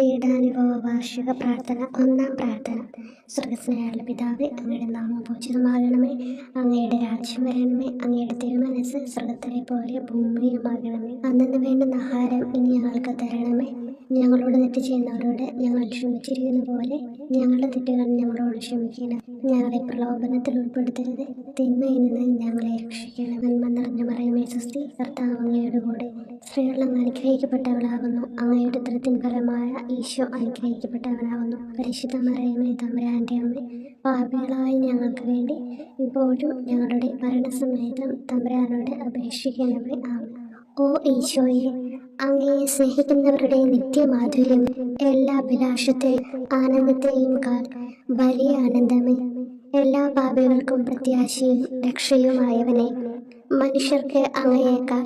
പീഡാനുഭവ വാർഷിക പ്രാർത്ഥന. ഒന്നാം പ്രാർത്ഥന. സ്വർഗ്ഗസ്ഥനായുള്ള പിതാവേ, അങ്ങയുടെ നാമം പൂജിതമാകണമേ. അങ്ങയുടെ രാജ്യം വരണമേ. അങ്ങയുടെ തിരുമനസ്സ് സ്വർഗ്ഗത്തിലെ പോലെ ഭൂമിയിലുമാകണമേ. അന്നന്ന് വേണ്ടുന്ന ആഹാരം ഇനി ഞങ്ങൾക്ക് തരണമേ. ഞങ്ങളോട് തെറ്റ് ചെയ്യുന്നവരോട് ഞങ്ങൾ ക്ഷമിച്ചിരിക്കുന്ന പോലെ ഞങ്ങളുടെ തെറ്റുകൾ ഞങ്ങളോട് ക്ഷമിക്കണം. ഞങ്ങളെ പ്രലോഭനത്തിൽ ഉൾപ്പെടുത്തരുത്, തിന്മയിൽ നിന്ന് ഞങ്ങളെ രക്ഷിക്കണം. നന്മ നിറഞ്ഞ മറിയമേ സ്വസ്തി, കർത്താവ് അങ്ങയുടെ കൂടെ സ്ത്രീകൾ അങ്ങ് അനുഗ്രഹിക്കപ്പെട്ടവളാകുന്നു. അങ്ങയുടെ ഉദരത്തിൻ ഫലമായ ഈശോ അനുഗ്രഹിക്കപ്പെട്ടവനാകുന്നു. പരിശുദ്ധ മറിയമേ തമ്പുരാന്റെ അമ്മ, പാപികളായ ഞങ്ങൾക്ക് വേണ്ടി ഇപ്പോഴും ഞങ്ങളുടെ മരണസമയത്തും തമ്പുരാനോട് അപേക്ഷിക്കണമേ. ആമേൻ. ഓ ഈശോയെ, അങ്ങയെ സ്നേഹിക്കുന്നവരുടെ നിത്യമാധുര്യം, എല്ലാ അഭിലാഷത്തെയും ആനന്ദത്തെയും കാൽ വലിയ ആനന്ദമേ. എല്ലാ പാപികൾക്കും പ്രത്യാശയും രക്ഷയുമായവനെ, മനുഷ്യർക്ക് അങ്ങയേക്കാൾ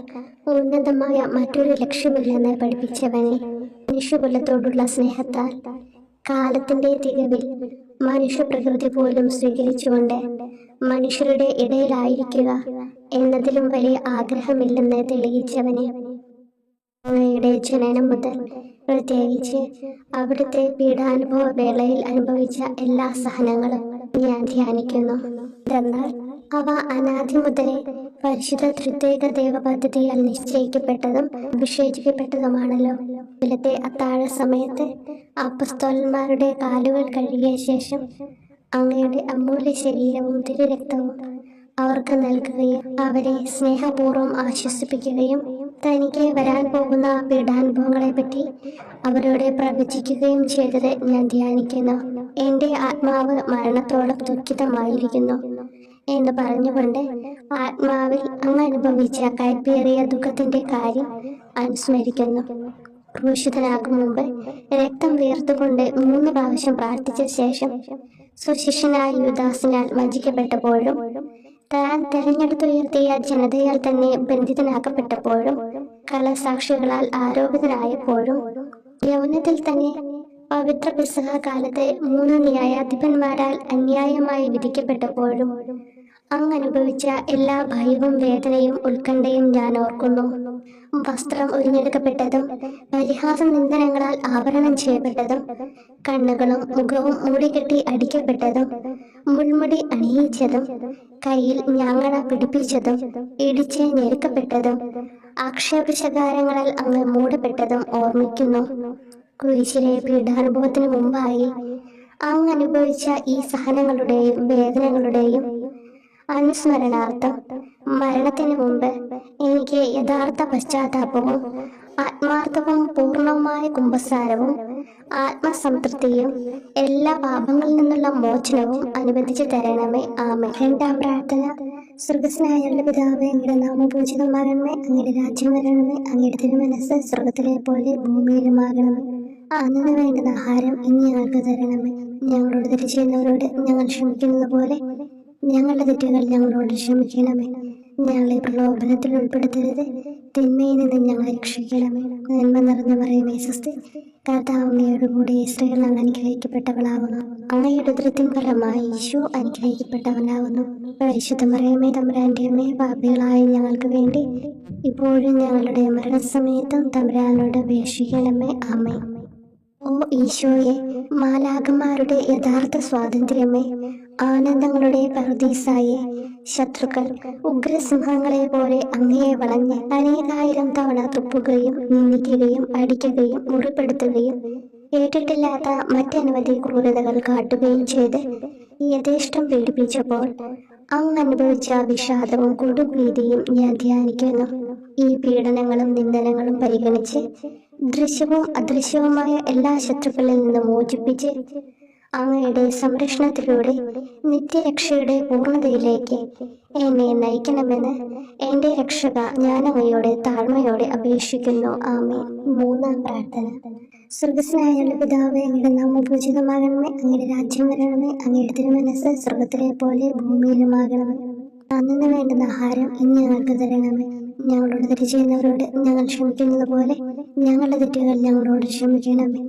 ഉന്നതമായ മറ്റൊരു ലക്ഷ്യമില്ലെന്ന് പഠിപ്പിച്ചവനെ, മനുഷ്യകുലത്തോടുള്ള സ്നേഹത്താൽ കാലത്തിന്റെ തികവിൽ മനുഷ്യപ്രകൃതി പോലും സ്വീകരിച്ചുകൊണ്ട് മനുഷ്യരുടെ ഇടയിലായിരിക്കുക എന്നതിലും വലിയ ആഗ്രഹമില്ലെന്ന് തെളിയിച്ചവനെ, അങ്ങയുടെ ജനനം മുതൽ പ്രത്യേകിച്ച് അവിടുത്തെ പീഡാനുഭവ വേളയിൽ അനുഭവിച്ച എല്ലാ സഹനങ്ങളും ഞാൻ ധ്യാനിക്കുന്നു. എന്നാൽ അവ അനാദി മുതലേ പരിശുദ്ധ ത്രിത്വൈക ദൈവ പദ്ധതിയാൽ നിശ്ചയിക്കപ്പെട്ടതും വിശേഷിക്കപ്പെട്ടതുമാണല്ലോ. ഇവിടുത്തെ അത്താഴ സമയത്ത് അപ്പസ്തോലന്മാരുടെ കാലുകൾ കഴുകിയ ശേഷം അങ്ങയുടെ അമൂല്യ ശരീരവും തിരുരക്തവും അവർക്ക് നൽകുകയും അവരെ സ്നേഹപൂർവ്വം ആശ്വസിപ്പിക്കുകയും തനിക്ക് വരാൻ പോകുന്ന പീഡാനുഭവങ്ങളെ പറ്റി അവരോട് പ്രവചിക്കുകയും ചെയ്തത് ഞാൻ ധ്യാനിക്കുന്നു. എൻ്റെ ആത്മാവ് മരണത്തോളം ദുഃഖിതമായിരിക്കുന്നു എന്ന് പറഞ്ഞുകൊണ്ട് ആത്മാവിൽ അങ്ങ് അനുഭവിച്ച കൈപ്പേറിയ ദുഃഖത്തിന്റെ കാര്യം അനുസ്മരിക്കുന്നു. ക്രൂശിതനാകും മുമ്പ് രക്തം വീർത്തുകൊണ്ട് 3 പ്രാവശ്യം പ്രാർത്ഥിച്ച ശേഷം സുശിഷ്യനായ യൂദാസിനാൽ വഞ്ചിക്കപ്പെട്ടപ്പോഴും താൻ തെരഞ്ഞെടുത്തുയർത്തിയ ജനതയാൽ തന്നെ ബന്ധിതനാക്കപ്പെട്ടപ്പോഴും കള്ളസാക്ഷികളാൽ ആരോപിതനായപ്പോഴും യൗവനത്തിൽ തന്നെ പവിത്ര പെസഹ കാലത്ത് 3 ന്യായാധിപന്മാരാൽ അന്യായമായി വിധിക്കപ്പെട്ടപ്പോഴും അങ്ങ് അനുഭവിച്ച എല്ലാ ഭയവും വേദനയും ഉത്കണ്ഠയും ഞാൻ ഓർക്കുന്നു. വസ്ത്രം ഉരിഞ്ഞെടുക്കപ്പെട്ടതും പരിഹാസ നിന്ദനങ്ങളാൽ ആവരണം ചെയ്യപ്പെട്ടതും കണ്ണുകളും മുഖവും മൂടിക്കെട്ടി അടിക്കപ്പെട്ടതും മുൾമുടി അണിയിച്ചതും കയ്യിൽ ഞാങ്ങണ പിടിപ്പിച്ചതും ഇടിച്ച് ഞെരുക്കപ്പെട്ടതും ആക്ഷേപശകാരങ്ങളാൽ അങ്ങ് മൂടപ്പെട്ടതും ഓർമ്മിക്കുന്നു. കുരിശിലെ പീഡാനുഭവത്തിന് മുമ്പായി അങ്ങ് അനുഭവിച്ച ഈ സഹനങ്ങളുടെയും വേദനകളുടെയും അനുസ്മരണാർത്ഥം മരണത്തിന് മുമ്പ് എനിക്ക് യഥാർത്ഥ പശ്ചാത്താപവും ആത്മാർത്ഥവും പൂർണ്ണവുമായ കുമ്പസാരവും ആത്മസംതൃപ്തിയും എല്ലാ പാപങ്ങളിൽ നിന്നുള്ള മോചനവും അനുവദിച്ചു തരണമേ. ആമേൻ. രണ്ടാം പ്രാർത്ഥന. സ്വർഗ്ഗസ്ഥനായുള്ള പിതാവേ, അങ്ങയുടെ നാമം പൂജിതമാകണമേ. അങ്ങയുടെ രാജ്യം വരണമേ. അങ്ങയുടെ തിരുമനസ്സ് സ്വർഗ്ഗത്തിലെ പോലെ ഭൂമിയിലുമാകണമേ. അന്നു വേണ്ടുന്ന ആഹാരം ഇനി ഞങ്ങൾക്ക് തരണമേ. ഞങ്ങളോട് തെറ്റ് ചെയ്യുന്നവരോട് ഞങ്ങൾ ക്ഷമിക്കുന്നത് പോലെ ഞങ്ങളുടെ തെറ്റുകൾ ഞങ്ങളോട് ക്ഷമിക്കണമേ. ഞങ്ങളെ പ്രലോഭനത്തിൽ ഉൾപ്പെടുത്തരുത്, തിന്മയിൽ നിന്ന് ഞങ്ങളെ രക്ഷിക്കണമേ. നന്മ നിറഞ്ഞ മറിയമേ സ്വസ്തി, കർത്താവ് അങ്ങയുടെ കൂടെ സ്ത്രീകൾ അങ്ങ് അനുഗ്രഹിക്കപ്പെട്ടവളാകുന്നു. അങ്ങയുടെ ഉദരത്തിൻ ഫലമായി ഈശോ അനുഗ്രഹിക്കപ്പെട്ടവനാകുന്നു. പരിശുദ്ധ മറിയമേ തമ്പുരാന്റെ അമ്മേ, പാപികളായ ഞങ്ങൾക്ക് വേണ്ടി ഇപ്പോഴും ഞങ്ങളുടെ മരണസമയത്തും തമ്പുരാനോട് അപേക്ഷിക്കണമേ. ആമേൻ. ഓ ഈശോയെ, മാലാഖമാരുടെ യഥാർത്ഥ സ്വാതന്ത്ര്യമേ, ആനന്ദങ്ങളുടെ പറുദീസായെ, ശത്രുക്കൾ ഉഗ്രസിംഹങ്ങളെ പോലെ അങ്ങയെ വളഞ്ഞ് അനേകായിരം തവണ തുപ്പുകയും നിന്ദിക്കുകയും അടിക്കുകയും മുറിപ്പെടുത്തുകയും കേട്ടിട്ടില്ലാത്ത മറ്റനവധി ക്രൂരതകൾ കാട്ടുകയും ചെയ്ത് യഥേഷ്ടം പീഡിപ്പിച്ചപ്പോൾ അങ്ങ് അനുഭവിച്ച വിഷാദവും കൊടുഭീതിയും ഞാൻ ധ്യാനിക്കുന്നു. ഈ പീഡനങ്ങളും നിന്ദനങ്ങളും പരിഗണിച്ച് ദൃശ്യവും അദൃശ്യവുമായ എല്ലാ ശത്രുക്കളിൽ നിന്ന് മോചിപ്പിച്ച് അങ്ങയുടെ സംരക്ഷണത്തിലൂടെ നിത്യരക്ഷയുടെ പൂർണ്ണതയിലേക്ക് എന്നെ നയിക്കണമെന്ന് എൻ്റെ രക്ഷക ഞാൻ അങ്ങയോട് താഴ്മയോടെ അപേക്ഷിക്കുന്നു. ആമേൻ. മൂന്നാം പ്രാർത്ഥന. സ്വർഗ്ഗസ്ഥനായുള്ള പിതാവേ, അങ്ങയുടെ നാമം പൂജിതമാകണമേ. അങ്ങയുടെ രാജ്യം വരണമേ. അങ്ങയുടെ തിരുമനസ്സ് സ്വർഗ്ഗത്തിലെ പോലെ ഭൂമിയിലുമാകണമേ. അന്നു വേണ്ടുന്ന ആഹാരം ഇനി ഞങ്ങൾക്ക് തരണമേ. ഞങ്ങളോട് തെറ്റ് ചെയ്യുന്നവരോട് ഞങ്ങൾ ക്ഷമിക്കുന്നത് പോലെ ഞങ്ങളുടെ തെറ്റുകൾ ഞങ്ങളോട് ക്ഷമിക്കണമേ.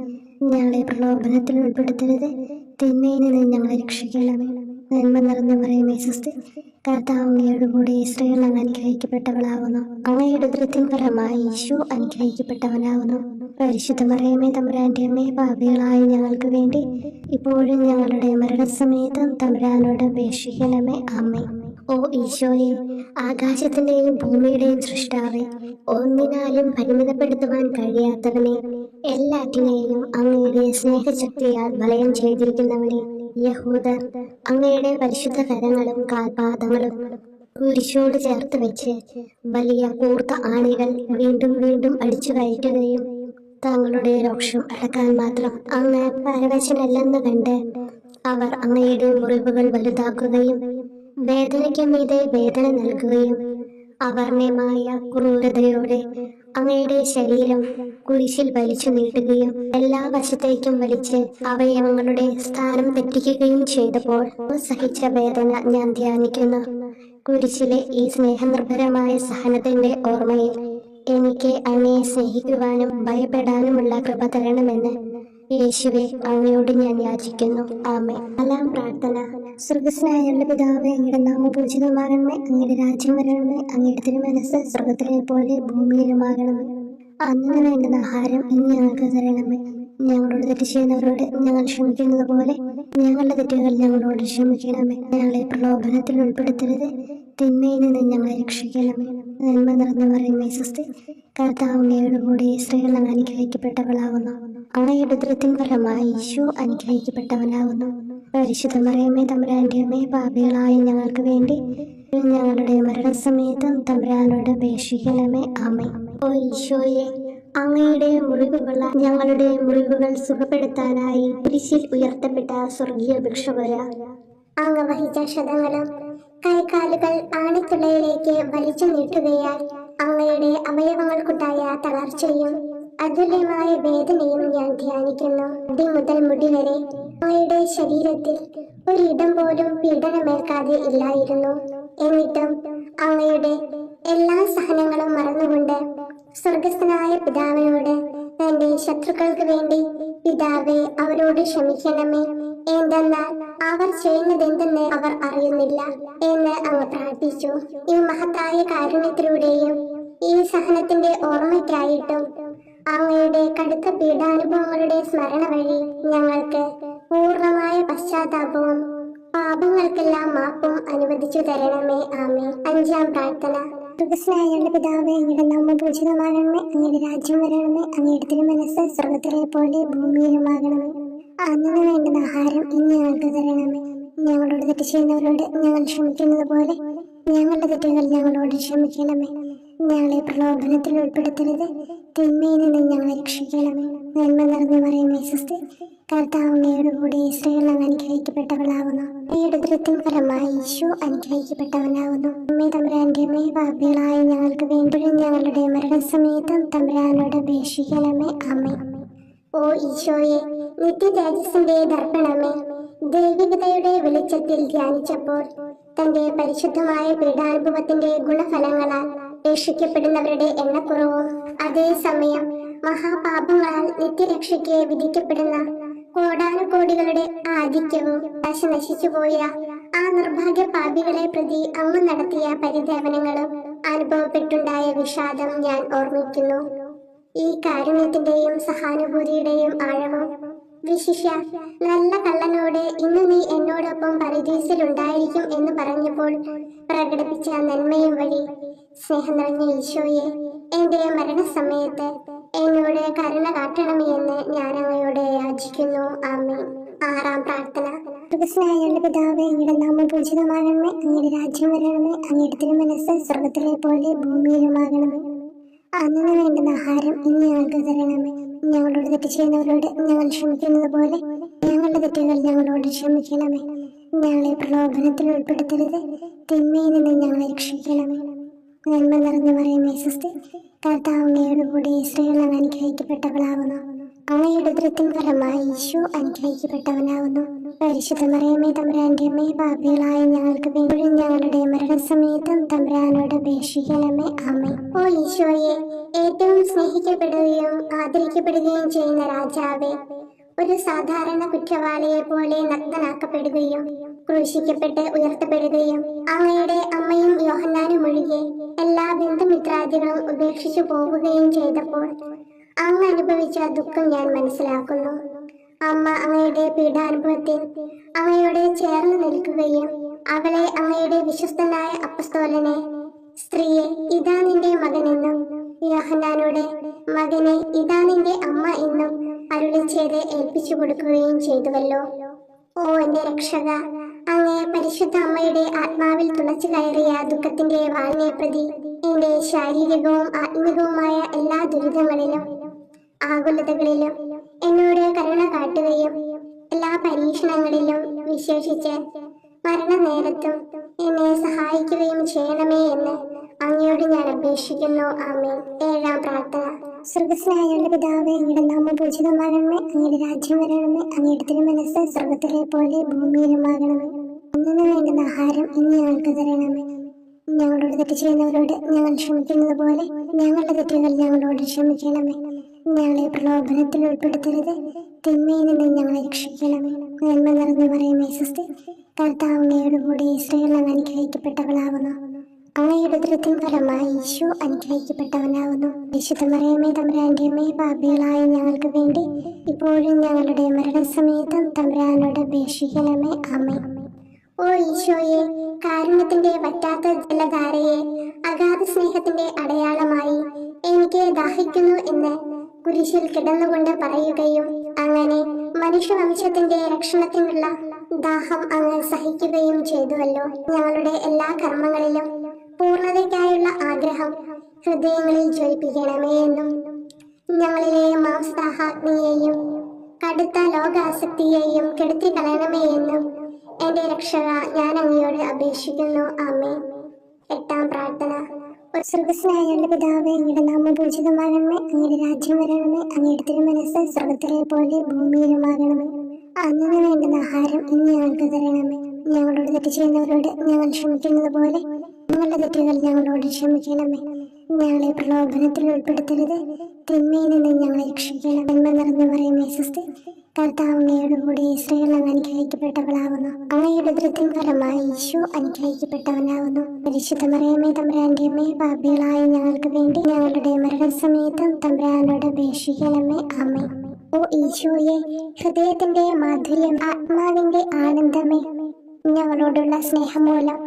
ഞങ്ങളെ പ്രലോഭനത്തിൽ ഉൾപ്പെടുത്തരുത്, തിന്മയിൽ നിന്ന് ഞങ്ങളെ രക്ഷിക്കണമേ. നന്മ നിറഞ്ഞ മറിയമേ സ്വസ്തി, കർത്താവ് അങ്ങയോട് കൂടെ സ്ത്രീകൾ അങ്ങ് അനുഗ്രഹിക്കപ്പെട്ടവളാകുന്നു. അങ്ങയുടെ ഉദരത്തിൻ ഫലമായി ഈശോ അനുഗ്രഹിക്കപ്പെട്ടവനാകുന്നു. പരിശുദ്ധ മറിയമേ തമ്പുരാന്റെ അമ്മേ, പാപികളായ ഞങ്ങൾക്ക് വേണ്ടി ഇപ്പോഴും ഞങ്ങളുടെ മരണസമയത്തും തമ്പുരാനോട് അപേക്ഷിക്കണമേ. ആമേൻ. ഓ ഈശോയെ, ആകാശത്തിന്റെയും ഭൂമിയുടെയും സൃഷ്ടാവേ, ഒന്നിനാലും പരിമിതപ്പെടുത്തുവാൻ കഴിയാത്തവനെ, എല്ലാറ്റിനെയും അങ്ങയുടെ സ്നേഹശക്തിയാൽ വലയം ചെയ്തിരിക്കുന്നവനെ, യഹൂദർ അങ്ങയുടെ പരിശുദ്ധ കരങ്ങളും കാൽപാദങ്ങളും കുരിശോട് ചേർത്ത് വെച്ച് വലിയ കൂർത്ത ആണികൾ വീണ്ടും വീണ്ടും അടിച്ചു കയറ്റുകയും തങ്ങളുടെ രോക്ഷം അടക്കാൻ മാത്രം അങ്ങ് പരവശനല്ലെന്ന് കണ്ട് അവർ അങ്ങയുടെ മുറിവുകൾ വലുതാക്കുകയും വേദനയ്ക്ക് മീതെ വേദന നൽകുകയും അവർണ്ണമായ ക്രൂരതയോടെ അങ്ങയുടെ ശരീരം കുരിശിൽ വലിച്ചു നീട്ടുകയും എല്ലാ വശത്തേക്കും വലിച്ച് അവയവങ്ങളുടെ സ്ഥാനം തെറ്റിക്കുകയും ചെയ്തപ്പോൾ സഹിച്ച വേദന ഞാൻ ധ്യാനിക്കുന്നു. കുരിശിലെ ഈ സ്നേഹനിർഭരമായ സഹനത്തിന്റെ ഓർമ്മയിൽ എനിക്ക് അങ്ങയെ സ്നേഹിക്കുവാനും ഭയപ്പെടാനുമുള്ള കൃപ തരണമെന്ന് യേശുവെ അങ്ങയോട് ഞാൻ യാചിക്കുന്നു. ആമേൻ. നാലാം പ്രാർത്ഥന. സ്വർഗ്ഗസ്ഥനായ ഞങ്ങളുടെ പിതാവേ, അങ്ങയുടെ നാമം പൂജിതമാകണമേ, അങ്ങയുടെ രാജ്യം വരണമേ, അങ്ങയുടെ തിരുമനസ്സ് സ്വർഗ്ഗത്തിലെ പോലെ ഭൂമിയിലുമാകണമേ. അന്നു വേണ്ടുന്ന ആഹാരം ഇന്ന് ഞങ്ങൾക്ക് തരണമേ. ഞങ്ങളോട് തെറ്റ് ചെയ്യുന്നവരോട് ഞങ്ങൾ ക്ഷമിക്കുന്നത് പോലെ ഞങ്ങളുടെ തെറ്റുകൾ ഞങ്ങളോട് ക്ഷമിക്കണമേ. ഞങ്ങളെ പ്രലോഭനത്തിൽ ഉൾപ്പെടുത്തരുത്, തിന്മയിൽ നിന്ന് ഞങ്ങളെ രക്ഷിക്കണമേ. നന്മ നിറഞ്ഞ മറിയമേ സ്വസ്തി, കർത്താവ് അങ്ങയോട് കൂടെ സ്ത്രീകൾ അങ്ങ് അനുഗ്രഹിക്കപ്പെട്ടവളാകുന്നു. അങ്ങയുടെ ഉദരത്തിൻ ഫലമായി ഈശോ അനുഗ്രഹിക്കപ്പെട്ടവനാകുന്നു. പരിശുദ്ധ മറിയമേ തമ്പുരാന്റെ അമ്മേ, പാപികളായ ഞങ്ങൾക്ക് വേണ്ടി ഞങ്ങളുടെ മരണസമയത്തും തമ്പുരാനോട് അപേക്ഷിക്കണമേ. ആമേൻ. ഓ ഈശോയെ, അങ്ങയുടെ മുറിവുകൾ ഞങ്ങളുടെ മുറിവുകൾ സുഖപ്പെടുത്താനായി കുരിശിൽ ഉയർത്തപ്പെട്ട സ്വർഗീയ ഭിക്ഷുവര, അങ്ങ് വഹിച്ച ക്ഷതങ്ങളും കൈകാലുകൾ ആണിത്തുളയിലേക്ക് വലിച്ചു നീട്ടുകയാൽ അങ്ങയുടെ അവയവങ്ങൾക്കുണ്ടായ തളർച്ചയും അതുല്യമായ വേദനയും ഞാൻ ധ്യാനിക്കുന്നു. അടി മുതൽ മുടി വരെ അങ്ങയുടെ ശരീരത്തിൽ ഒരിടം പോലും പീഡനമേൽക്കാതെ ഇല്ലായിരുന്നു. എന്നിട്ടും അങ്ങയുടെ എല്ലാ സഹനങ്ങളും മറന്നുകൊണ്ട് സ്വർഗസ്ഥനായ പിതാവിനോട് തന്റെ ശത്രുക്കൾക്ക് വേണ്ടി പിതാവേ അവരോട് ക്ഷമിക്കണമേ, എന്തെന്നാൽ അവർ ചെയ്യുന്നതെന്തെന്ന് അവർ അറിയുന്നില്ല എന്ന് അങ്ങ് പ്രാർത്ഥിച്ചു. ഈ മഹത്തായ കാരുണ്യത്തിലൂടെയും ഈ സഹനത്തിന്റെ ഓർമ്മയ്ക്കായിട്ടും അങ്ങയുടെ കടുത്ത പീഡാനുഭവങ്ങളുടെ സ്മരണ വഴി ഞങ്ങൾക്ക് പൂർണ്ണമായ പശ്ചാത്താപവും പാപങ്ങൾക്കെല്ലാം മാപ്പും അനുവദിച്ചു തരണമേ. ആമേൻ. അഞ്ചാം പ്രാർത്ഥന. സ്വർഗ്ഗസ്ഥനായ ഞങ്ങളുടെ പിതാവേ, അങ്ങയുടെ നാമം പൂജിതമാകണമേ, അങ്ങയുടെ രാജ്യം വരണമേ, അങ്ങയുടെ തിരുമനസ്സ് സ്വർഗ്ഗത്തിലെ പോലെ ഭൂമിയിലുമാകണമേ. അന്നു വേണ്ടുന്ന ആഹാരം ഇന്ന് ഞങ്ങൾക്ക് തരണമേ. ഞങ്ങളോട് തെറ്റ് ചെയ്യുന്നവരോട് ഞങ്ങൾ ക്ഷമിക്കുന്നത് പോലെ ഞങ്ങളുടെ തെറ്റുകൾ ഞങ്ങളോട് ക്ഷമിക്കണമേ. ഞങ്ങളെ പ്രലോഭനത്തിൽ ഉൾപ്പെടുത്തരുത്, തിന്മയിൽ നിന്ന് ഞങ്ങളെ രക്ഷിക്കണമേ. നന്മ നിറഞ്ഞ മറിയമേ സ്വസ്തി, കർത്താവ് അങ്ങയോട് കൂടെ സ്ത്രീകൾ അങ്ങ് അനുഗ്രഹിക്കപ്പെട്ടവളാകുന്നു. അങ്ങയുടെ ഉദരത്തിൻ ഫലമായി ഈശോ അനുഗ്രഹിക്കപ്പെട്ടവനാകുന്നു. അമ്മേ തമ്പുരാന്റെ അമ്മേ, പാപികളായ ഞങ്ങൾക്ക് വേണ്ടിയും ഞങ്ങളുടെ മരണസമയത്തും തമ്പുരാനോട് അപേക്ഷിക്കണമേ. ആമേൻ. ഓ ഈശോയെ, നിത്യ തേജസ്സിന്റെ ദർപ്പണമേ, ദൈവികതയുടെ വെളിച്ചത്തിൽ ധ്യാനിച്ചപ്പോൾ തന്റെ പരിശുദ്ധമായ പീഡാനുഭവത്തിന്റെ ഗുണഫലങ്ങളാൽ രക്ഷിക്കപ്പെടുന്നവരുടെ എണ്ണക്കുറവും അതേസമയം മഹാപാപങ്ങളാൽ നിത്യരക്ഷയ്ക്ക് വിധിക്കപ്പെടുന്ന കോടാനുകോടികളുടെ ആധിക്യവും നശിച്ചുപോയ ആ നിർഭാഗ്യ പാപികളെ പ്രതി അങ്ങ് നടത്തിയ പരിദേവനങ്ങളും അനുഭവപ്പെട്ടുണ്ടായ വിഷാദം ഞാൻ ഓർമ്മിക്കുന്നു. ഈ കാരുണ്യത്തിന്റെയും സഹാനുഭൂതിയുടെയും ആഴവും വിശിഷ്യ നല്ല കള്ളനോട് ഇന്ന് നീ എന്നോടൊപ്പം പരദീസിലുണ്ടായിരിക്കും എന്ന് പറഞ്ഞപ്പോൾ പ്രകടിപ്പിച്ച നന്മയും വഴി സ്നേഹം നിറഞ്ഞ ഈശോയെ, എന്റെ മരണസമയത്ത് എന്നോട് കരുണ കാട്ടണമേ എന്ന് ഞാൻ അങ്ങയോട് യാചിക്കുന്നു. ആമേൻ. ആറാം പ്രാർത്ഥന. സ്വർഗ്ഗസ്ഥനായ ഞങ്ങളുടെ പിതാവേ, അങ്ങയുടെ നാമം പൂജിതമാകണമേ, അങ്ങയുടെ രാജ്യം വരണമേ, അങ്ങയുടെ തിരുമനസ്സ് സ്വർഗ്ഗത്തിലെ പോലെ ഭൂമിയിലുമാകണമേ. അന്നു വേണ്ടുന്ന ആഹാരം ഇന്ന് ഞങ്ങൾക്ക് തരണമേ. ഞങ്ങളോട് തെറ്റ് ചെയ്യുന്നവരോട് ഞങ്ങൾ ക്ഷമിക്കുന്നത് പോലെ ഞങ്ങളുടെ തെറ്റുകൾ ഞങ്ങളോട് ക്ഷമിക്കണമേ. ഞങ്ങളെ പ്രലോഭനത്തിൽ ഉൾപ്പെടുത്തരുത്, തിന്മയിൽ നിന്ന് ഞങ്ങളെ രക്ഷിക്കണമേ. നന്മ നിറഞ്ഞ മറിയമേ സ്വസ്തി, കർത്താവ് അങ്ങയോട് കൂടെ സ്ത്രീകൾ അങ്ങ് അനുഗ്രഹിക്കപ്പെട്ടവളാകുന്നു. അങ്ങയുടെ ഉദരത്തിൻ ഫലമായി ഈശോ അനുഗ്രഹിക്കപ്പെട്ടവനാകുന്നു. പരിശുദ്ധ മറിയമേ തമ്പുരാന്റെ അമ്മേ, പാപികളായ ഞങ്ങൾക്ക് വേണ്ടിയും ഞങ്ങളുടെ മരണസമയത്തും തമ്പുരാനോട് അപേക്ഷിക്കണമേ. ആമേൻ. ഓ ഈശോയെ, ഏറ്റവും സ്നേഹിക്കപ്പെടുകയും ആദരിക്കപ്പെടുകയും ചെയ്യുന്ന രാജാവേ, ഒരു സാധാരണ കുറ്റവാളിയെ പോലെ നഗ്നനാക്കപ്പെടുകയും ക്രൂശിക്കപ്പെട്ട് ഉയർത്തപ്പെടുകയും അങ്ങയുടെ അമ്മയും യോഹന്നാനും ഒഴികെ എല്ലാ ബന്ധുമിത്രാദികളും ഉപേക്ഷിച്ചു പോവുകയും ചെയ്തപ്പോൾ അങ്ങ് അനുഭവിച്ച ദുഃഖം ഞാൻ മനസ്സിലാക്കുന്നു. അമ്മ അങ്ങയുടെ പീഡാനുഭവത്തിൽ അങ്ങയോട് ചേർന്ന് നിൽക്കുകയും അവളെ അങ്ങയുടെ വിശ്വസ്തനായ അപ്പസ്തോലനെ, സ്ത്രീയെ ഇതാ നിന്റെ മകനെന്നും യോഹന്നാനോട് മകനെ ഇതാ നിന്റെ അമ്മ എന്നും അരുളി ചെയ്ത് ഏൽപ്പിച്ചു കൊടുക്കുകയും ചെയ്തുവല്ലോ. ഓ എന്റെ രക്ഷക, അങ്ങേ പരിശുദ്ധ അമ്മയുടെ ആത്മാവിൽ തുളച്ചു കയറിയ ദുഃഖത്തിന്റെ വാളിനെ പ്രതി എന്റെ ശാരീരികവും ആത്മികവുമായ എല്ലാ ദുരിതങ്ങളിലും ആകുലതകളിലും എന്നോട് കരുണ കാട്ടുകയും എല്ലാ പരീക്ഷണങ്ങളിലും വിശേഷിച്ച് മരണനേരത്തും എന്നെ സഹായിക്കുകയും ചെയ്യണമേ എന്ന് അങ്ങയോട് ഞാൻ അപേക്ഷിക്കുന്നു. ആമേൻ. 7-ാം പ്രാർത്ഥന. സ്വർഗ്ഗസ്ഥനായ പിതാവേ, അങ്ങയുടെ നാമം പൂജിതമാകണമേ, അങ്ങയുടെ രാജ്യം വരണമേ, അങ്ങയുടെ തിരുമനസ്സ് സ്വർഗ്ഗത്തിലെ പോലെ ഭൂമിയിലുമാകണമേ. അന്നു വേണ്ടുന്ന ആഹാരം ഇന്ന് ഞങ്ങൾക്ക് തരണമേ. ഞങ്ങളോട് തെറ്റ് ചെയ്യുന്നവരോട് ഞങ്ങൾ ക്ഷമിക്കുന്നത് പോലെ ഞങ്ങളുടെ തെറ്റുകൾ ഞങ്ങളോട് ക്ഷമിക്കണമേ. ഞങ്ങളെ പ്രലോഭനത്തിൽ ഉൾപ്പെടുത്തരുത്, തിന്മയിൽ നിന്ന് ഞങ്ങളെ രക്ഷിക്കണമേ. നന്മ നിറഞ്ഞു പറയുമേ സ്വസ്തി, കർത്താവ് അങ്ങയോട് കൂടി സ്ത്രീകൾ അങ്ങ് അനുഗ്രഹിക്കപ്പെട്ടവളാകുന്നു. അങ്ങയുടെ ഉദരത്തിൻ ഫലമായി ഈശോ അനുഗ്രഹിക്കപ്പെട്ടവനാകുന്നു. വിശുദ്ധ മറിയമേ തമ്പുരാന്റെ അമ്മേ, പാപികളായ ഞങ്ങൾക്ക് വേണ്ടി ഇപ്പോഴും ഞങ്ങളുടെ മരണസമയത്തും തമ്പുരാനോട് അപേക്ഷിക്കണമേ. ആമേൻ. ഓ ഈശോയെ, കാരുണ്യത്തിന്റെ വറ്റാത്ത ജലധാരയെ, അഗാധ സ്നേഹത്തിന്റെ അടയാളമായി എനിക്ക് ദാഹിക്കുന്നു എന്ന് കുരിശിൽ കിടന്നുകൊണ്ട് പറയുകയും അങ്ങനെ മനുഷ്യവംശത്തിന്റെ രക്ഷണത്തിനുള്ള ദാഹം അങ്ങ് സഹിക്കുകയും ചെയ്തുവല്ലോ. ഞങ്ങളുടെ എല്ലാ കർമ്മങ്ങളിലും പൂർണ്ണതയ്ക്കായുള്ള ആഗ്രഹം ഹൃദയങ്ങളിൽ ജ്വലിപ്പിക്കണമേ എന്നും ഞങ്ങളിലെ മാംസദാഹാഗ്നിയെയും കടുത്ത ലോകാസക്തിയെയും കെടുത്തി കളയണമേ എന്നും എന്റെ രക്ഷക ഞാൻ അങ്ങയോട് അപേക്ഷിക്കുന്നു. ആമേൻ. 8-ാം പ്രാർത്ഥന. സ്വർഗ്ഗസ്ഥനായ പിതാവേ, അങ്ങയുടെ നാമം പൂജിതമാകണമേ, അങ്ങയുടെ രാജ്യം വരണമേ, അങ്ങയുടെ തിരുമനസ്സ് സ്വർഗ്ഗത്തിലെ പോലെ ഭൂമിയിലുമാകണമേ. അന്നു വേണ്ടുന്ന ആഹാരം ഇന്ന് ഞങ്ങൾക്ക് തരണമേ. ഞങ്ങളോട് തെറ്റ് ചെയ്യുന്നവരോട് ഞങ്ങൾ ക്ഷമിക്കുന്നത് പോലെ ഞങ്ങളുടെ തെറ്റുകൾ ഞങ്ങളോട് ക്ഷമിക്കണമേ. ഞങ്ങളെ പ്രലോഭനത്തിൽ ഉൾപ്പെടുത്തരുത്, തിന്മയിൽ നിന്ന് ഞങ്ങളെ രക്ഷിക്കണം. നന്മ നിറഞ്ഞു പറയുമേ സ്വസ്തി, കർത്താവ് അങ്ങയോട് കൂടി സ്ത്രീകൾ അങ്ങ് അനുഗ്രഹിക്കപ്പെട്ടവളാകുന്നു. അങ്ങയുടെ ഉദരത്തിൻ ഫലമായി ഈശോ അനുഗ്രഹിക്കപ്പെട്ടവനാകുന്നു. പരിശുദ്ധ മറിയമേ തമ്പുരാന്റെ അമ്മേ, പാപികളായ ഞങ്ങൾക്ക് വേണ്ടി ഞങ്ങളുടെ മരണസമയത്തും തമ്പുരാനോട് അപേക്ഷിക്കണമേ. ആമേൻ. ഓ ഈശോയെ, ഹൃദയത്തിന്റെ മാധുര്യം, ആത്മാവിന്റെ ആനന്ദമേ, ഞങ്ങളോടുള്ള സ്നേഹം മൂലം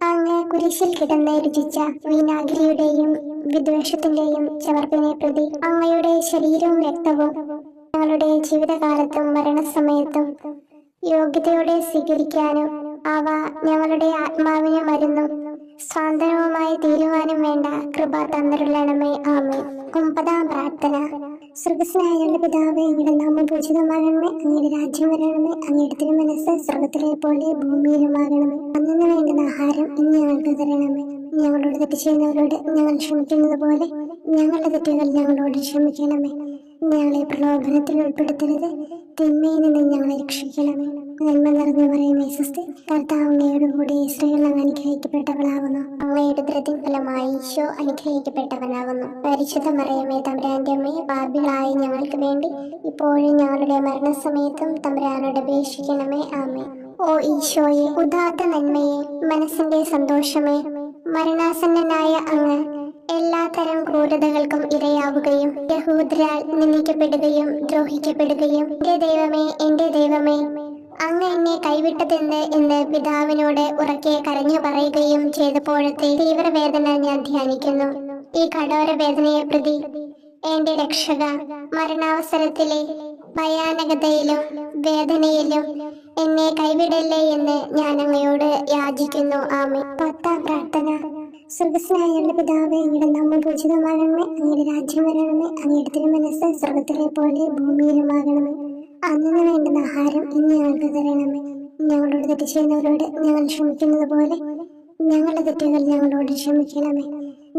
അങ്ങ് കുരിശിൽ കിടന്ന് രുചിച്ച വിനാഗിരിയുടെയും വിദ്വേഷത്തിന്റെയും ചവർപ്പിനെ പ്രതി അങ്ങയുടെ ശരീരവും രക്തവും ഞങ്ങളുടെ ജീവിതകാലത്തും മരണസമയത്തും യോഗ്യതയോടെ സ്വീകരിക്കാനും അവ ഞങ്ങളുടെ ആത്മാവിന് മരുന്നും സ്വാതന്ത്ര്യവുമായി തീരുവാനും വേണ്ട കൃപ തന്നിരുളണമേ. ആമേൻ. 9-ാം പ്രാർത്ഥന. സ്വർഗ്ഗസ്ഥനായ പിതാവേ, അങ്ങയുടെ നാമം പൂജിതമാകണമേ, അങ്ങയുടെ രാജ്യം വരണമേ, അങ്ങയുടെ തിരുമനസ്സ് സ്വർഗ്ഗത്തിലെ പോലെ ഭൂമിയിലുമാകണമേ. അന്നു വേണ്ടുന്ന ആഹാരം ഇന്ന് ഞങ്ങൾക്ക് തരണമേ. ഞങ്ങളോട് തെറ്റ് ചെയ്യുന്നവരോട് ഞങ്ങൾ ക്ഷമിക്കുന്നത് പോലെ ഞങ്ങളുടെ തെറ്റുകൾ ഞങ്ങളോട് ക്ഷമിക്കണമേ. ഞങ്ങളെ പ്രലോഭനത്തിൽ ഉൾപ്പെടുത്തരുത്, തിന്മയിൽ നിന്ന് ഞങ്ങളെ രക്ഷിക്കണമേ. നന്മ നിറഞ്ഞു പറയുമേ സ്വസ്തി, കർത്താവ് അങ്ങയോട് കൂടി സ്ത്രീകൾ അങ്ങ് അനുഗ്രഹിക്കപ്പെട്ടവളാകുന്നു. അങ്ങയുടെ ഉദരത്തിൻ ഫലമായി ഈശോ അനുഗ്രഹിക്കപ്പെട്ടവനാകുന്നു. പരിശുദ്ധ മറിയമേ തമ്പുരാന്റെ അമ്മേ, പാപികളായ ഞങ്ങൾക്ക് വേണ്ടി ഇപ്പോഴും ഞങ്ങളുടെ മരണസമയത്തും തമ്പുരാനോട് അപേക്ഷിക്കണമേ. ആമേൻ. ഓ ഈശോയെ, ഉദാത്ത നന്മയെ, മനസ്സിന്റെ സന്തോഷമേ, മരണാസന്നനായ അങ്ങ് എല്ലാത്തരം ക്രൂരതകൾക്കും ഇരയാവുകയും യഹൂദരാൽ നിന്ദിക്കപ്പെടുകയും ദ്രോഹിക്കപ്പെടുകയും എന്റെ ദൈവമേ അങ്ങ് എന്നെ കൈവിട്ടതെന്ത് എന്ന് പിതാവിനോട് ഉറക്കെ കരഞ്ഞു പറയുകയും ചെയ്തപ്പോഴത്തെ തീവ്രവേദന ഞാൻ ധ്യാനിക്കുന്നു. ഈ കഠോര വേദനയെ പ്രതി എന്റെ രക്ഷക, മരണാവസരത്തിലെ ഭയാനകതയിലും വേദനയിലും എന്നെ കൈവിടല്ലേ എന്ന് ഞാൻ അങ്ങയോട് യാചിക്കുന്നു. ആമേൻ. 10-ാം പ്രാർത്ഥന. സ്വർഗ്ഗസ്ഥനായ പിതാവേ, അങ്ങയുടെ നാമം പൂജിതമാകണമേ, അങ്ങയുടെ രാജ്യം വരണമേ, അങ്ങയുടെ തിരുമനസ്സ് സ്വർഗ്ഗത്തിലെ പോലെ ഭൂമിയിലുമാകണമേ. അന്നു വേണ്ടുന്ന ആഹാരം ഇന്ന് ഞങ്ങൾക്ക് തരണമേ. ഞങ്ങളോട് തെറ്റ് ചെയ്യുന്നവരോട് ഞങ്ങൾ ക്ഷമിക്കുന്നത് പോലെ ഞങ്ങളുടെ തെറ്റുകൾ ഞങ്ങളോട് ക്ഷമിക്കണമേ.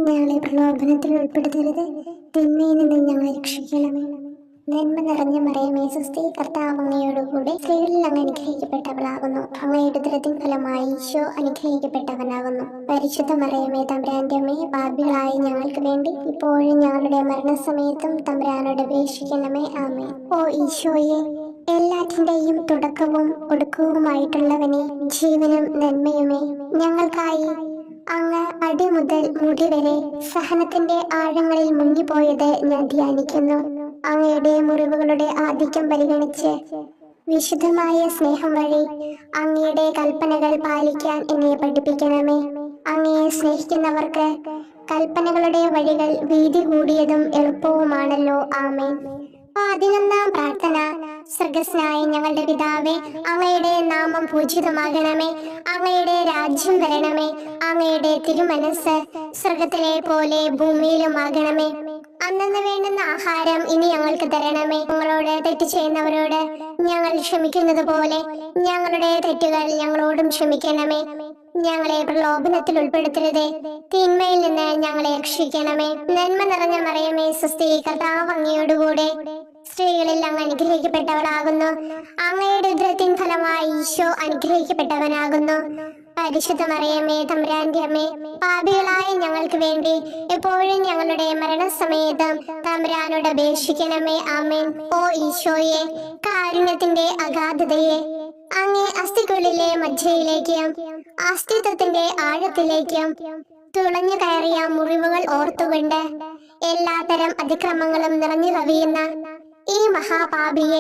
ഞങ്ങളെ പ്രലോഭനത്തിൽ ഉൾപ്പെടുത്തരുത്, തിന്മയിൽ നിന്ന് ഞങ്ങളെ രക്ഷിക്കണമേ. നന്മ നിറഞ്ഞ മറിയമേ സ്വസ്തി, കർത്താവ് അങ്ങയോടുകൂടി സ്ത്രീകളിൽ അങ്ങ് അനുഗ്രഹിക്കപ്പെട്ടവളാകുന്നു. അങ്ങയുടെ ഉദരത്തിൻ ഫലമായി ഈശോ അനുഗ്രഹിക്കപ്പെട്ടവനാകുന്നു. പരിശുദ്ധ മറിയമേ തമ്പുരാന്റെ അമ്മേ, പാപികളായ ഞങ്ങൾക്ക് വേണ്ടി ഇപ്പോഴും ഞങ്ങളുടെ മരണസമയത്തും തമ്പുരാനോട് അപേക്ഷിക്കണമേ. ആമേൻ. ഓ ഈശോയെ, എല്ലാറ്റിന്റെയും തുടക്കവും ഒടുക്കവുമായിട്ടുള്ളവനെ, ജീവനും നന്മയുമേ, ഞങ്ങൾക്കായി അങ്ങ് അടിമുതൽ മുടി വരെ സഹനത്തിന്റെ ആഴങ്ങളിൽ മുങ്ങിപ്പോയത് ഞാൻ ധ്യാനിക്കുന്നു. അങ്ങയുടെ മുറിവുകളുടെ ആധിക്യം പരിഗണിച്ച് വിശുദ്ധമായ സ്നേഹം വഴി അങ്ങയുടെ കൽപ്പനകൾ പാലിക്കാൻ എന്നെ പഠിപ്പിക്കണമേ. അങ്ങയെ സ്നേഹിക്കുന്നവർക്ക് കൽപ്പനകളുടെ വഴികൾ വീതി കൂടിയതും എളുപ്പവുമാണല്ലോ. ആമേൻ. 11-ാം പ്രാർത്ഥന. സ്വർഗ്ഗസ്ഥനായ ഞങ്ങളുടെ പിതാവേ, അങ്ങയുടെ നാമം പൂജിതമാകണമേ. അങ്ങയുടെ രാജ്യം വരണമേ. അങ്ങയുടെ തിരുമനസ് സ്വർഗത്തിലെ പോലെ ഭൂമിയിലുമാകണമേ. അന്നന്ന് വേണ്ടുന്ന ആഹാരം ഇനി ഞങ്ങൾക്ക് തരണമേ. ഞങ്ങളോട് തെറ്റ് ചെയ്യുന്നവരോട് ഞങ്ങൾ ക്ഷമിക്കുന്നത് പോലെ ഞങ്ങളുടെ തെറ്റുകൾ ഞങ്ങളോടും ക്ഷമിക്കണമേ. ഞങ്ങളെ പ്രലോഭനത്തിൽ ഉൾപ്പെടുത്തരുതേ, തിന്മയിൽ നിന്ന് ഞങ്ങളെ രക്ഷിക്കണമേ. നന്മ നിറഞ്ഞ മറിയമേ, സ്വസ്തി, കർത്താവ് അങ്ങയോടുകൂടെ സ്ത്രീകളിൽ അങ്ങ് അനുഗ്രഹിക്കപ്പെട്ടവളാകുന്നു. അങ്ങയുടെ ഉദരത്തിൻ ഫലമായി ഈശോ അനുഗ്രഹിക്കപ്പെട്ടവനാകുന്നു. പരിശുദ്ധ മറിയമേ, തമ്പുരാന്റെ അമ്മേ, പാപികളായ ഞങ്ങൾക്ക് വേണ്ടി എപ്പോഴും ഞങ്ങളുടെ മരണസമയത്തും തമ്പുരാനോട് അപേക്ഷിക്കണമേ. ആമേൻ. ഓ ഈശോയെ, കാരുണ്യത്തിന്റെ അഗാധതയെ, അങ്ങേ അസ്ഥിക്കുള്ളിലെ മജ്ജയിലേക്കും അസ്തിത്വത്തിന്റെ ആഴത്തിലേക്കും തുളഞ്ഞു കയറിയ മുറിവുകൾ ഓർത്തുകൊണ്ട് എല്ലാത്തരം അതിക്രമങ്ങളും നിറഞ്ഞു കവിയുന്ന ഈ മഹാപാപിയെ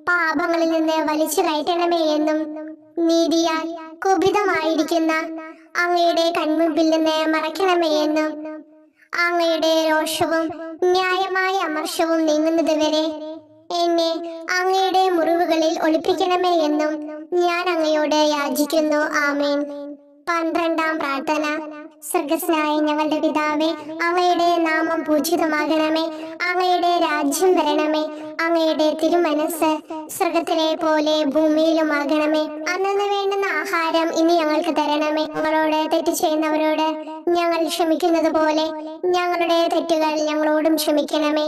പാപങ്ങളിൽ നിന്ന് വലിച്ചു കയറ്റണമേ എന്നും, നീതിയാൽ കുപിതമായിരിക്കുന്ന അങ്ങയുടെ കൺമുമ്പിൽ നിന്ന് മറയ്ക്കണമേ എന്നും, അങ്ങയുടെ രോഷവും ന്യായമായ അമർഷവും നീങ്ങുന്നത് വരെ എന്നെ അങ്ങയുടെ മുറിവുകളിൽ ഒളിപ്പിക്കണമേ എന്നും ഞാൻ അങ്ങയോട് യാചിക്കുന്നു. ആമേൻ. 12-ാം പ്രാർത്ഥന. സ്വർഗ്ഗസ്ഥനായ ഞങ്ങളുടെ പിതാവേ, അങ്ങയുടെ നാമം പൂജിതമാകണമേ. അങ്ങയുടെ രാജ്യം വരണമേ. അങ്ങയുടെ തിരുമനസ് സ്വർഗത്തിലെ പോലെ ഭൂമിയിലുമാകണമേ. അന്നന്ന് വേണ്ടുന്ന ആഹാരം ഇനി ഞങ്ങൾക്ക് തരണമേ. ഞങ്ങളോട് തെറ്റ് ചെയ്യുന്നവരോട് ഞങ്ങൾ ക്ഷമിക്കുന്നത് പോലെ ഞങ്ങളുടെ തെറ്റുകൾ ഞങ്ങളോടും ക്ഷമിക്കണമേ.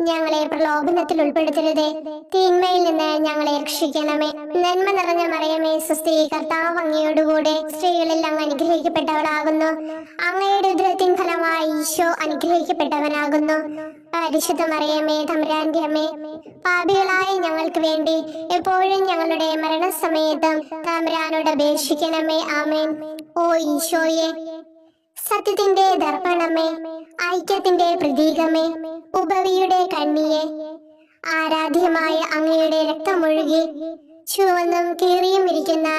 ഞങ്ങളെ പ്രലോഭനത്തിൽ ഉൾപ്പെടുത്തരുതേ, തിന്മയിൽ നിന്ന് ഞങ്ങളെ രക്ഷിക്കണമേ. നന്മ നിറഞ്ഞ മറിയമേ, സ്വസ്തി, കർത്താവ് അങ്ങയോടുകൂടെ സ്ത്രീകളിൽ അങ്ങ് അനുഗ്രഹിക്കപ്പെട്ടവളാകുന്നു. അങ്ങയുടെ ഉദരത്തിൻ ഫലമായി ഈശോ അനുഗ്രഹിക്കപ്പെട്ടവനാകുന്നു. പരിശുദ്ധ മറിയമേ, തമ്പുരാന്റെ അമ്മേ, പാപികളായ ഞങ്ങൾക്ക് വേണ്ടി എപ്പോഴും ഞങ്ങളുടെ മരണസമയത്തും തമ്പുരാനോട് അപേക്ഷിക്കണമേ. ആമേൻ. ഓ ഈശോയെ, സത്യത്തിന്റെ ദർപ്പണമേ, ഐക്യത്തിന്റെ പ്രതീകമേ, ഉപവിയുടെ കണ്ണിയെ, ആരാധ്യമായ അങ്ങയുടെ രക്തമൊഴുകി ചുവന്നും കീറിയും ഇരിക്കുന്ന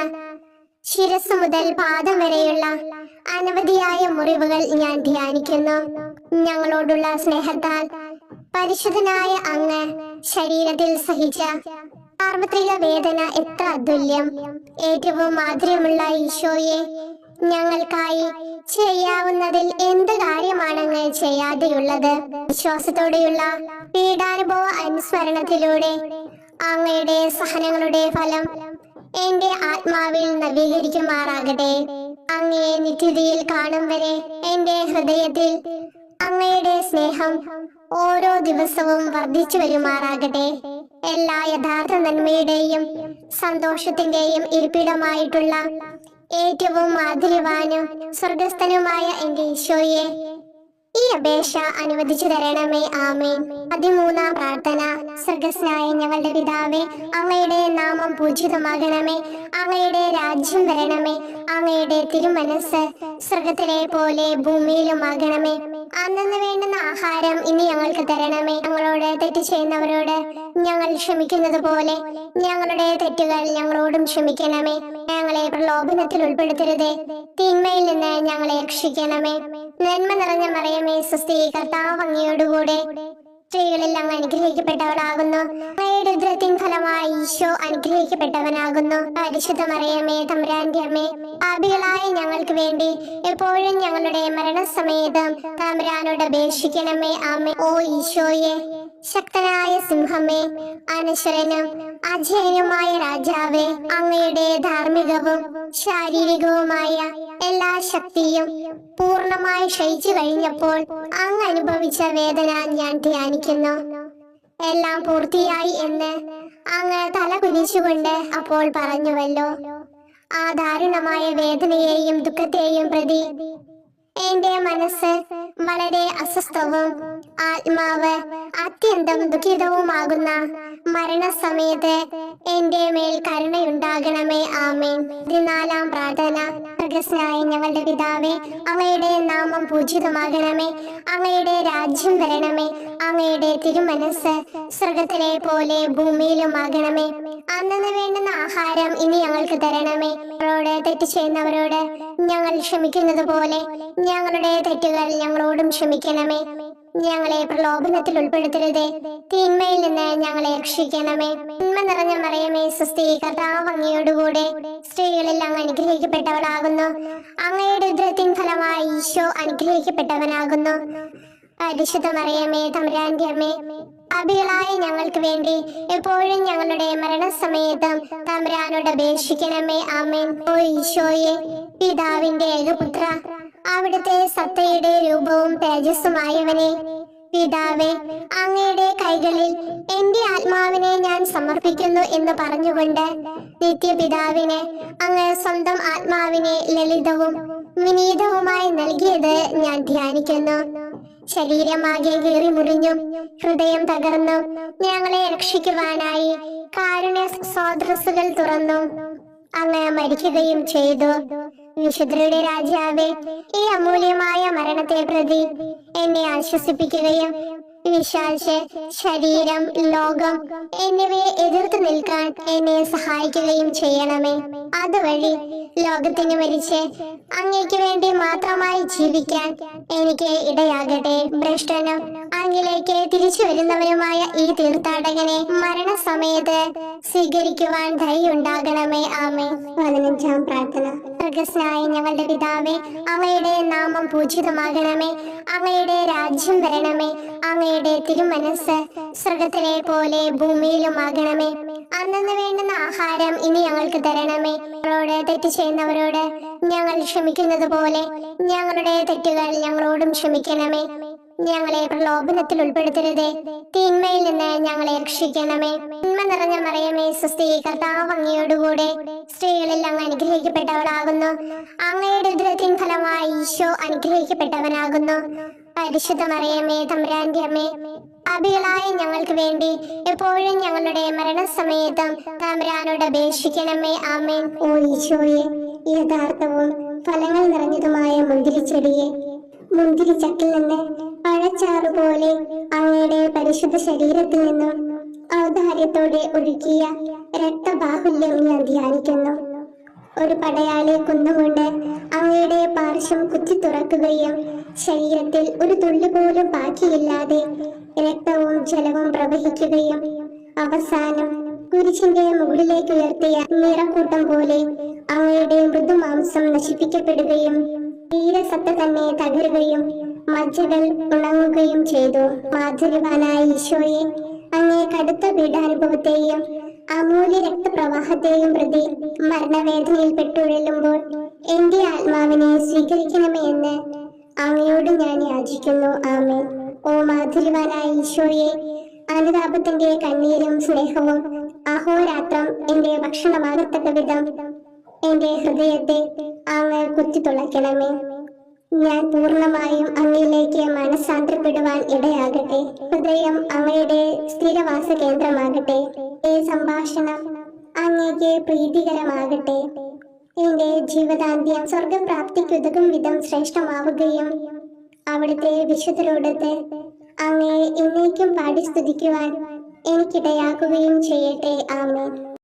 ശിരസ് മുതൽ പാദം വരെയുള്ള അനവധിയായ മുറിവുകൾ ഞാൻ ധ്യാനിക്കുന്നു. ഞങ്ങളോടുള്ള സ്നേഹത്താൽ പരിശുദ്ധനായ അങ്ങ് ശരീരത്തിൽ സഹിച്ച സാർവത്രിക വേദന എത്ര അതുല്യം. ഏറ്റവും മാധുര്യമുള്ള ഈശോയെ, ഞങ്ങൾക്കായി ചെയ്യാവുന്നതിൽ എന്ത് കാര്യമാണങ്ങ് ചെയ്യാതെയുള്ളത്? വിശ്വാസത്തോടെയുള്ള പീഡാനുഭവ അനുസ്മരണത്തിലൂടെ അങ്ങയുടെ സഹനങ്ങളുടെ ഫലം എന്റെ ആത്മാവിൽ നവീകരിക്കുമാറാകട്ടെ. അങ്ങയെ നിത്യതയിൽ കാണും വരെ എന്റെ ഹൃദയത്തിൽ അങ്ങയുടെ സ്നേഹം ഓരോ ദിവസവും വർദ്ധിച്ചു വരുമാറാകട്ടെ. എല്ലാ യഥാർത്ഥ നന്മയുടെയും സന്തോഷത്തിന്റെയും ഇരിപ്പിടമായിട്ടുള്ള ഏറ്റവും മാധുര്യവാനും സ്വർഗസ്ഥനുമായ എന്റെ ഈശോയെ, ഈ അപേക്ഷ അനുവദിച്ചു തരണമേ. ആമേൻ. 13-ാം പ്രാർത്ഥന. സ്വർഗ്ഗസ്ഥനായ ഞങ്ങളുടെ പിതാവേ, അങ്ങയുടെ നാമം പൂജിതമാകണമേ. അങ്ങയുടെ രാജ്യം വരണമേ. അങ്ങയുടെ തിരുമനസ് സ്വർഗത്തിലെ പോലെ ഭൂമിയിലുമാകണമേ. അന്നന്ന് വേണ്ടുന്ന ആഹാരം ഇനി ഞങ്ങൾക്ക് തരണമേ. ഞങ്ങളോട് തെറ്റ് ചെയ്യുന്നവരോട് ഞങ്ങൾ ക്ഷമിക്കുന്നത് പോലെ ഞങ്ങളുടെ തെറ്റുകൾ ഞങ്ങളോടും ക്ഷമിക്കണമേ. ഞങ്ങളെ പ്രലോഭനത്തിൽ ഉൾപ്പെടുത്തരുതേ, തിന്മയിൽ നിന്ന് ഞങ്ങളെ രക്ഷിക്കണമേ. നന്മ നിറഞ്ഞ മറിയമേ, സ്വസ്തി, കർത്താവ് അങ്ങയോടുകൂടെ സ്ത്രീകളിൽ അങ്ങ് അനുഗ്രഹിക്കപ്പെട്ടവളാകുന്നു. അങ്ങയുടെ ഉദരത്തിൻ ഫലമായി ഈശോ അനുഗ്രഹിക്കപ്പെട്ടവനാകുന്നു. പരിശുദ്ധ മറിയമേ, തമ്പുരാന്റെ അമ്മേ, പാപികളായ ഞങ്ങൾക്ക് വേണ്ടി എപ്പോഴും ഞങ്ങളുടെ മരണസമയത്തും തമ്പുരാനോട് അപേക്ഷിക്കണമേ. ആമേൻ. ഓ ഈശോയെ, ശക്തനായ സിംഹമേ, അനശ്വരനും അജയനുമായ രാജാവേ, അങ്ങയുടെ ധാർമ്മികവും ശാരീരികവുമായ എല്ലാ ശക്തിയും പൂർണ്ണമായി ക്ഷയിച്ചു കഴിഞ്ഞപ്പോൾ അങ്ങ് അനുഭവിച്ച വേദന ഞാൻ ധ്യാനിക്കുന്നു. എല്ലാം പൂർത്തിയായി എന്ന് അങ്ങ് തല കുനിച്ചുകൊണ്ട് അപ്പോൾ പറഞ്ഞുവല്ലോ. ആ ദാരുണമായ വേദനയെയും ദുഃഖത്തെയും പ്രതി എന്റെ മനസ്സ് വളരെ അസ്വസ്ഥവും ആത്മാവ് അത്യന്തം ദുഃഖിതവുമാകുന്ന മരണസമയത്ത് എന്റെ മേൽ കരുണയുണ്ടാകണമേ. ആമേൻ. 14-ാം പ്രാർത്ഥന. സ്വർഗ്ഗസ്ഥനായ ഞങ്ങളുടെ പിതാവേ, അങ്ങയുടെ നാമം പൂജിതമാകണമേ. അങ്ങയുടെ രാജ്യം വരണമേ. അങ്ങയുടെ തിരുമനസ് സ്വർഗ്ഗത്തിലെ പോലെ ഭൂമിയിലുമാകണമേ. അന്നന്ന് വേണ്ടുന്ന ആഹാരം ഇനി ഞങ്ങൾക്ക് തരണമേ. ഞങ്ങളോട് തെറ്റ് ചെയ്യുന്നവരോട് ഞങ്ങൾ ക്ഷമിക്കുന്നത് പോലെ ഞങ്ങളുടെ തെറ്റുകൾ ഞങ്ങളോടും ക്ഷമിക്കണമേ. ഞങ്ങളെ പ്രലോഭനത്തിൽ ഉൾപ്പെടുത്തരുതേ, തിന്മയിൽ നിന്ന് ഞങ്ങളെ രക്ഷിക്കണമേ. നന്മ നിറഞ്ഞ മറിയമേ, സ്വസ്തി, കർത്താവ് അങ്ങയോടുകൂടെ സ്ത്രീകളിൽ അങ്ങ് അനുഗ്രഹിക്കപ്പെട്ടവളാകുന്നു. അങ്ങയുടെ ഉദരത്തിൻ ഫലമായി ഈശോ അനുഗ്രഹിക്കപ്പെട്ടവനാകുന്നു. പരിശുദ്ധ മറിയമേ, തമ്പുരാന്റെ അമ്മേ, പാപികളായ ഞങ്ങൾക്ക് വേണ്ടി എപ്പോഴും ഞങ്ങളുടെ മരണസമയത്തും തമ്പുരാനോട് അപേക്ഷിക്കണമേ. ആമേൻ. ഓ ഈശോയെ, പിതാവിന്റെ ഏകപുത്ര, അവിടുത്തെ സത്തയുടെ രൂപവും തേജസ്സുമായവനെ, പിതാവേ, അങ്ങയുടെ കൈകളിൽ എന്റെ ആത്മാവിനെ ഞാൻ സമർപ്പിക്കുന്നു എന്ന് പറഞ്ഞുകൊണ്ട് നിത്യപിതാവിന് അങ്ങ് സ്വന്തം ആത്മാവിനെ ലളിതവും വിനീതവുമായി നൽകിയത് ഞാൻ ധ്യാനിക്കുന്നു. ശരീരമാകെ കീറി മുറിഞ്ഞും ഹൃദയം തകർന്നും ഞങ്ങളെ രക്ഷിക്കുവാനായി കാരുണ്യ സ്രോതസ്സുകൾ തുറന്നു അങ്ങ് മരിക്കുകയും ചെയ്തു. വിശുദ്ധരുടെ രാജാവേ, ഈ അമൂല്യമായ മരണത്തെ പ്രതി എന്നെ ആശ്വസിപ്പിക്കുകയും വിശ്വാസ ശരീരം, ലോകം എന്നിവയെ എതിർത്ത് നിൽക്കാൻ എന്നെ സഹായിക്കുകയും ചെയ്യണമേ. അതുവഴി ലോകത്തിന് മരിച്ച് അങ്ങേക്ക് വേണ്ടി മാത്രമായി ജീവിക്കാൻ എനിക്ക് ഇടയാകട്ടെ. ഭ്രഷ്ടനും അങ്ങിലേക്ക് തിരിച്ചു വരുന്നവരുമായ ഈ തീർത്ഥാടകനെ മരണസമയത്ത് സ്വീകരിക്കുവാൻ ധൈര്യമുണ്ടാകണമേ. ആമേൻ. 15-ാം പ്രാർത്ഥന. സ്വർഗ്ഗസ്ഥനായ ഞങ്ങളുടെ പിതാവേ, അങ്ങയുടെ നാമം പൂജിതമാകണമേ. അങ്ങയുടെ രാജ്യം വരണമേ. അങ്ങയുടെ തിരുമനസ് സ്വർഗ്ഗത്തിലെ പോലെ ഭൂമിയിലുമാകണമേ. അന്നന്ന് വേണ്ടുന്ന ആഹാരം ഇനി ഞങ്ങൾക്ക് തരണമേ. ഞങ്ങളോട് തെറ്റ് ചെയ്യുന്നവരോട് ഞങ്ങൾ ക്ഷമിക്കുന്നത് പോലെ ഞങ്ങളുടെ തെറ്റുകൾ ഞങ്ങളോടും ക്ഷമിക്കണമേ. ഞങ്ങളെ പ്രലോഭനത്തിൽ ഉൾപ്പെടുത്തരുതേ, തിന്മയിൽ നിന്ന് ഞങ്ങളെ രക്ഷിക്കണമേ. നന്മ നിറഞ്ഞ മറിയമേ, സ്വസ്തി, കർത്താവ് അങ്ങയോടുകൂടെ സ്ത്രീകളിൽ അങ്ങ് അനുഗ്രഹിക്കപ്പെട്ടവളാകുന്നു. അങ്ങയുടെ ഉദരത്തിൻ ഫലമായി ഈശോ അനുഗ്രഹിക്കപ്പെട്ടവനാകുന്നു. പരിശുദ്ധ മറിയമേ, തമ്പുരാന്റെ അമ്മേ, പാപികളായ ഞങ്ങൾക്ക് വേണ്ടി എപ്പോഴും ഞങ്ങളുടെ മരണസമയത്തും തമ്പുരാനോട് അപേക്ഷിക്കണമേ. ആമേൻ. ഓ ഈശോയെ, യഥാർത്ഥവും ഫലങ്ങൾ നിറഞ്ഞതുമായ മുന്തിരിച്ചെടിയെ, മുന്തിരിച്ചക്കിൽ നിന്ന് പഴച്ചാറ് പോലെ അങ്ങയുടെ പരിശുദ്ധ ശരീരത്തിൽ നിന്നും ഔദാര്യത്തോടെ ഒഴുകിയ രക്തബാഹുല്യം ഞാൻ ധ്യാനിക്കുന്നു. ഒരു പടയാളി കുന്നുകൊണ്ട് അങ്ങയുടെ പാർശ്വം കുത്തി തുറക്കുകയും ശരീരത്തിൽ ഒരു തുള്ളി പോലും ബാക്കിയില്ലാതെ രക്തവും ജലവും പ്രവഹിക്കുകയും അവസാനം കുരിശിന്റെ മുകളിലേക്ക് ഉയർത്തിയ നിറക്കൂട്ടം പോലെ അങ്ങയുടെ മൃദുമാംസം നശിപ്പിക്കപ്പെടുകയും തീരസത്ത തന്നെ തകരുകയും മജ്ജകൾ ഉണങ്ങുകയും ചെയ്തു. മാധുര്യവാനായ ഈശോയെ, അങ്ങേ കടുത്ത പീഡാനുഭവത്തെയും അമൂല്യ രക്തപ്രവാഹത്തെയും പ്രതി മരണവേദനയിൽ പെട്ടുഴലുമ്പോൾ എന്റെ ആത്മാവിനെ സ്വീകരിക്കണമേ എന്ന് അങ്ങയോട് ഞാൻ യാചിക്കുന്നു. ആമേൻ. ഓ മാധുര്യവാനായ ഈശോയെ, അനുതാപത്തിന്റെ കണ്ണീരും സ്നേഹവും അഹോരാത്രം എന്റെ ഭക്ഷണമാകത്തക്ക വിധം എന്റെ ഹൃദയത്തെ അങ്ങ് കുത്തിത്തുളയ്ക്കണമേ. ഞാൻ പൂർണ്ണമായും അങ്ങയിലേക്ക് മനസ്സാന്തരപ്പെടുവാൻ ഇടയാകട്ടെ. ഹൃദയം അങ്ങയുടെ സ്ഥിരവാസ കേന്ദ്രമാകട്ടെ. ഈ സംഭാഷണം അങ്ങേക്ക് പ്രീതികരമാകട്ടെ. എന്റെ ജീവിതാന്ത്യം സ്വർഗപ്രാപ്തിക്കുതകും വിധം ശ്രേഷ്ഠമാവുകയും അവിടുത്തെ വിശുദ്ധരോടത്ത് അങ്ങയെ എന്നേക്കും പാടി സ്തുതിക്കുവാൻ എനിക്കിടയാക്കുകയും ചെയ്യട്ടെ. ആമേൻ.